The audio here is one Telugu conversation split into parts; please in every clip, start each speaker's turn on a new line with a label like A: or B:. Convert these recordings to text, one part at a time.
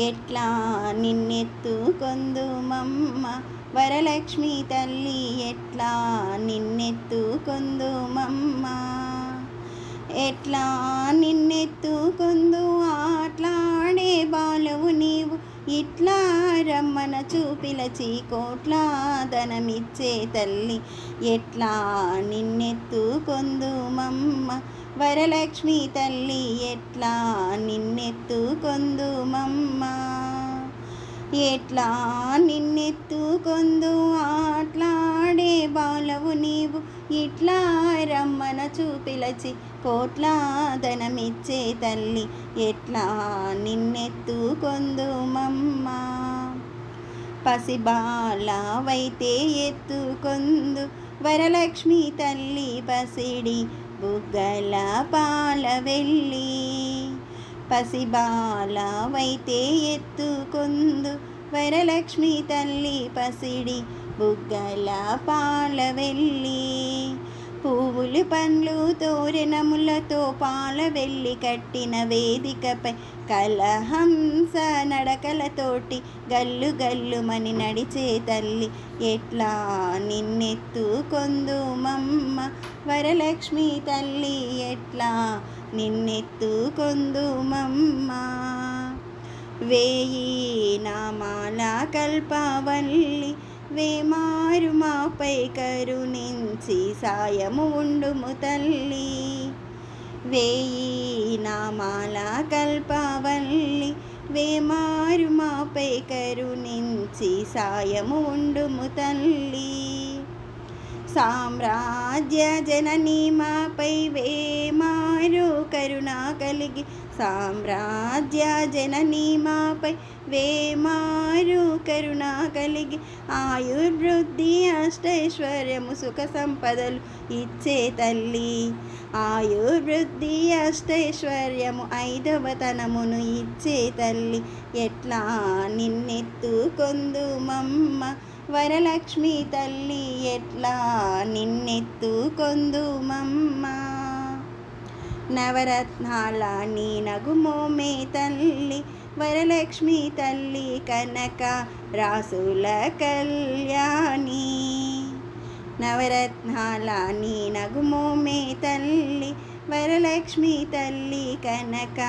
A: ఎట్లా నిన్నెత్తుకొందుమమ్మ వరలక్ష్మి తల్లి ఎట్లా నిన్నెత్తుకొందుమమ్మ ఎట్లా నిన్నెత్తుకొందు ఆట్లాడే బాలవు నీవు ఇట్లా రమ్మన చూపిలచి కోట్ల ధనమిచ్చే తల్లి ఎట్లా నిన్నెత్తుకొందుమమ్మ వరలక్ష్మి తల్లి ఎట్లా నిన్నెత్తుకొందుమమ్మ ఎట్లా నిన్నెత్తుకొందు ఆట్లాడే బాలవు నీవు ఇట్లా రమ్మన చూపిలచి కోట్ల ధనమిచ్చే తల్లి ఎట్లా నిన్నెత్తుకొందుమమ్మ పసిబాలవైతే ఎత్తుకొందు వరలక్ష్మి తల్లి పసిడి బుగ్గల పాల వెళ్ళి పసిబాలవైతే ఎత్తుకొందు వరలక్ష్మి తల్లి పసిడి బుగ్గల పాల వెళ్ళి పువ్వులు పండ్లు తోరణములతో పాల వెళ్ళి కట్టిన వేదికపై కలహంస నడకలతోటి గల్లు గల్లుమని నడిచే తల్లి ఎట్లా నిన్నెత్తుకొందుమమ్మ వరలక్ష్మి తల్లి ఎట్లా నిన్నెత్తుకొందుమమ్మ వేయి నామాల కల్పవల్లి వేమారు మాపై కరుణించి సాయము ఉండుము తల్లి వేయి నామాల కల్పవల్లి వేమారు మాపై కరుణించి సాయము ఉండుము తల్లి సామ్రాజ్య జననీ మాపై వేమారు కరుణ కలిగి సామ్రాజ్య జననీ మాపై వేమారు కరుణ కలిగి ఆయుర్వృద్ధి అష్టైశ్వర్యము సుఖ సంపదలు ఇచ్చే తల్లి ఆయుర్వృద్ధి అష్టైశ్వర్యము ఐదవతనమును ఇచ్చే తల్లి ఎట్లా నిన్నెత్తుకొందుమమ్మ వరలక్ష్మి తల్లి ఎట్లా నిన్నెత్తుకొందుమమ్మ నవరత్నాల నీ నగుమోమే తల్లి వరలక్ష్మి తల్లి కనక రాసుల కళ్యాణి నవరత్నాల నీ నగుమోమే తల్లి వరలక్ష్మి తల్లి కనక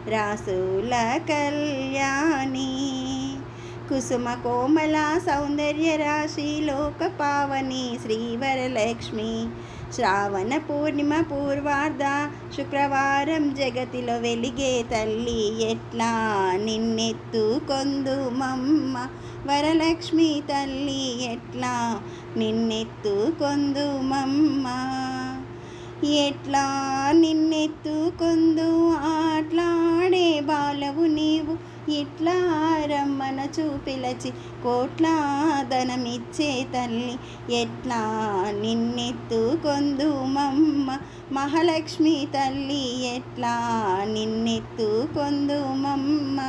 A: రాసుల కళ్యాణి కుసుమ కోమల సౌందర్య రాశి లోక పావని శ్రీవరలక్ష్మి శ్రావణ పూర్ణిమ పూర్వార్ధ శుక్రవారం జగతిలో వెలిగే తల్లి ఎట్లా నిన్నెత్తుకొందుమమ్మ వరలక్ష్మి తల్లి ఎట్లా నిన్నెత్తుకొందుమమ్మ ఎట్లా నిన్నెత్తుకొందు ఆట్లాడే బాలవు నీవు ఇట్లా రమ్మన చూపిలచి కోట్ల ధనమిచ్చే తల్లి ఎట్లా నిన్నెత్తుకొందుమమ్మ మహాలక్ష్మి తల్లి ఎట్లా నిన్నెత్తుకొందుమమ్మ